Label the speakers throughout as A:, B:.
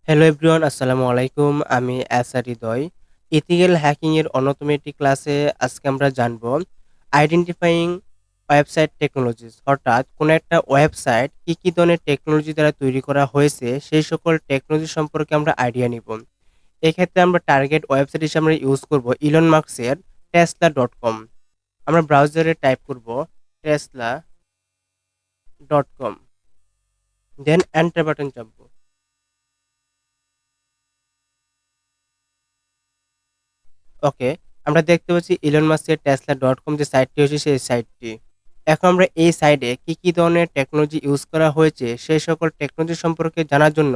A: Hello everyone, আসসালামু আলাইকুম। আমি এসা হৃদয়। ইথিক্যাল হ্যাকিং এর অন্যতম একটি ক্লাসে আজকে আমরা জানব আইডেন্টিফাইং ওয়েবসাইট টেকনোলজিস, অর্থাৎ কোনো একটা ওয়েবসাইট কি ধরনের টেকনোলজি দ্বারা তৈরি করা হয়েছে সেই সকল টেকনোলজি সম্পর্কে আমরা আইডিয়া নিব। এক্ষেত্রে আমরা টার্গেট ওয়েবসাইট হিসেবে আমরা ইউজ করব ইলন মাস্কের tesla.com। আমরা ব্রাউজারে টাইপ করব tesla.com, দেন এন্টার বাটন চাপবো। ওকে, আমরা দেখতে পাচ্ছি ইলন মাস্কের tesla.com যে সাইটটি হচ্ছে সেই সাইটটি। এখন আমরা এই সাইটে কি ধরনের টেকনোলজি ইউজ করা হয়েছে সেই সকল টেকনোলজি সম্পর্কে জানার জন্য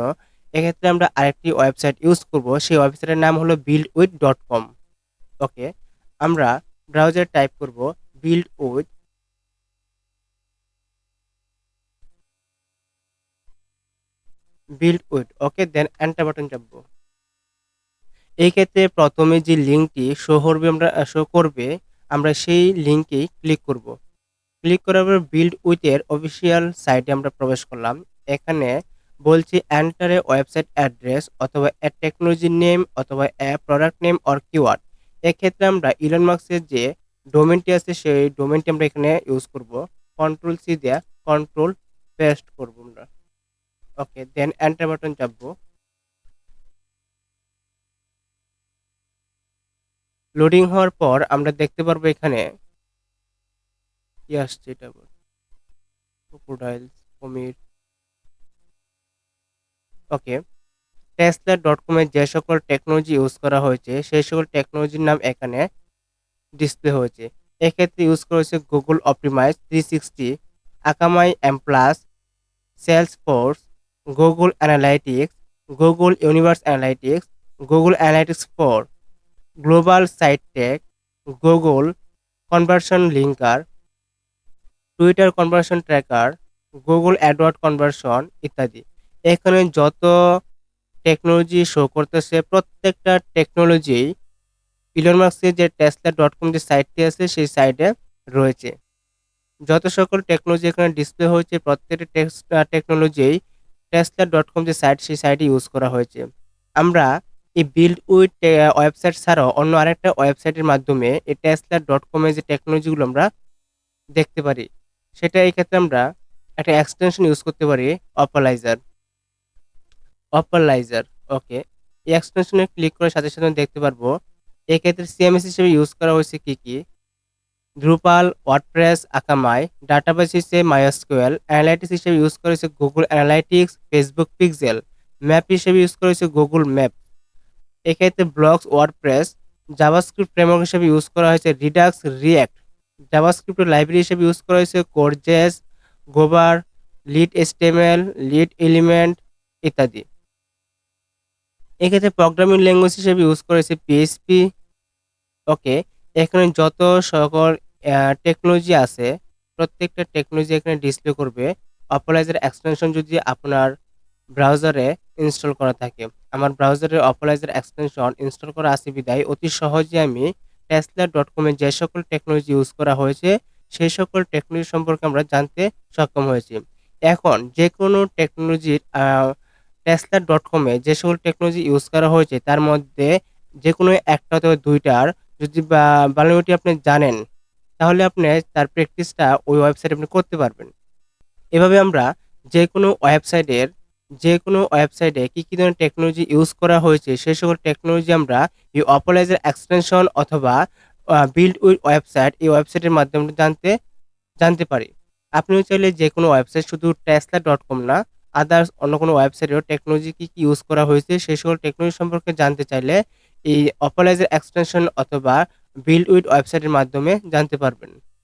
A: এক্ষেত্রে আমরা আরেকটি ওয়েবসাইট ইউজ করব। সেই ওয়েবসাইটের নাম হলো buildwith.com। ওকে, আমরা ব্রাউজারে টাইপ করব buildwith, ওকে, দেন এন্টার বাটন চাপবো। এই ক্ষেত্রে প্রথমে যে লিঙ্কটি শো করবে আমরা সেই লিঙ্কেই ক্লিক করব। ক্লিক করার পর বিল্ড উইথ এর অফিসিয়াল সাইটে আমরা প্রবেশ করলাম। এখানে বলছি এন্টার এ ওয়েবসাইট অ্যাড্রেস অথবা এ টেকনোলজি নেম অথবা এ প্রোডাক্ট নেম অর কিওয়ার্ড। এক্ষেত্রে আমরা ইলন মাস্কের যে ডোমেনটি আছে সেই ডোমেনটি আমরা এখানে ইউজ করব। কন্ট্রোল সি দিয়ে কন্ট্রোল পেস্ট করব আমরা। ওকে, দেন এন্টার বাটন চাপবো। লোডিং হওয়ার পর আমরা দেখতে পারবো এখানে কি আসছে, এটা ক্রোকোডাইলস, কুমির। ওকে, tesla.com এ যে সকল টেকনোলজি ইউজ করা হয়েছে সেই সকল টেকনোলজির নাম এখানে ডিসপ্লে হয়েছে। এক্ষেত্রে ইউজ করা হয়েছে Google optimize 360, Akamai M plus, Salesforce, Google Analytics, Google Universe Analytics, Google Analytics 4, global site tag, Google conversion linker, Twitter conversion tracker, Google AdWord conversion ইত্যাদি। এখানে যত টেকনোলজি শো করতেছে প্রত্যেকটা টেকনোলজি ইলন মাস্কের যে tesla.com যে সাইটটি আছে সেই সাইটে রয়েছে। যত সকল টেকনোলজি এখানে ডিসপ্লে হয়েছে প্রত্যেকটা টেকনোলজি tesla.com যে সাইট সেই সাইটে ইউজ করা হয়েছে। আমরা এই বিল্ড উইথ ওয়েবসাইট ছাড়াও অন্য আরেকটা ওয়েবসাইটের মাধ্যমে এই tesla.com এর যে টেকনোলজিগুলো আমরা দেখতে পারি। সেটা এই ক্ষেত্রে আমরা একটা এক্সটেনশন ইউজ করতে পারি, অপালাইজার। অপালাইজার, ওকে, এই এক্সটেনশনে ক্লিক করার সাথে সাথে দেখতে পারবো এক্ষেত্রে সিএমএস হিসেবে ইউজ করা হয়েছে কি দ্রুপাল, ওয়ার্ডপ্রেস, আকামাই, ডাটাবেস হিসেবে মাইএসকিউএল, অ্যানালাইটিক্স হিসেবে ইউজ করা হয়েছে Google analytics, Facebook pixel, map হিসেবে ইউজ করা হয়েছে গুগল ম্যাপ। এক্ষেত্রে ব্লগস, ওয়ার্ডপ্রেস, জাভাস্ক্রিপ্ট ফ্রেমওয়ার্ক হিসেবে ইউজ করা হয়েছে রিডাক্স, রিঅ্যাক্ট, জাভাস্ক্রিপ্টের লাইব্রেরি হিসেবে ইউজ করা হয়েছে কোডজেস, গোবার, লিড এসটিএমএল, লিড এলিমেন্ট ইত্যাদি। এক্ষেত্রে প্রোগ্রামিং ল্যাঙ্গুয়েজ হিসেবে ইউজ করেছে পিএইচপি। ওকে, এখানে যত সকল টেকনোলজি আছে প্রত্যেকটা টেকনোলজি এখানে ডিসপ্লে করবে। অপোলাইজার এক্সটেনশন যদি আপনার ব্রাউজারে ইনস্টল করা থাকে, আমার ব্রাউজারে অপোলাইজার এক্সটেনশন ইনস্টল করা আছে বিদায় অতি সহজে আমি tesla.com এ যে সকল টেকনোলজি ইউজ করা হয়েছে সেই সকল টেকনোলজি সম্পর্কে আমরা জানতে সক্ষম হয়েছি। এখন যে কোনো টেকনোলজির tesla.com এ যে সকল টেকনোলজি ইউজ করা হয়েছে তার মধ্যে যেকোনো একটা অথবা ২ টার যদি vulnerability আপনি জানেন, তাহলে আপনি তার প্র্যাকটিসটা ওই ওয়েবসাইটে আপনি করতে পারবেন। এভাবে আমরা যেকোনো ওয়েবসাইটে কি ধরনের টেকনোলজি ইউজ করা হয়েছে সেই সকল টেকনোলজি আমরা এই অপোলাইজার এক্সটেনশন অথবা বিল্ড উইথ ওয়েবসাইট এই ওয়েবসাইটের মাধ্যমে জানতে পারি। আপনিও চাইলে যেকোনো ওয়েবসাইট শুধু tesla.com না, আদার্স অন্য কোনো ওয়েবসাইটেও টেকনোলজি কি ইউজ করা হয়েছে সেই সকল টেকনোলজি সম্পর্কে জানতে চাইলে এই অপোলাইজার এক্সটেনশন অথবা বিল্ড উইথ ওয়েবসাইটের মাধ্যমে জানতে পারবেন।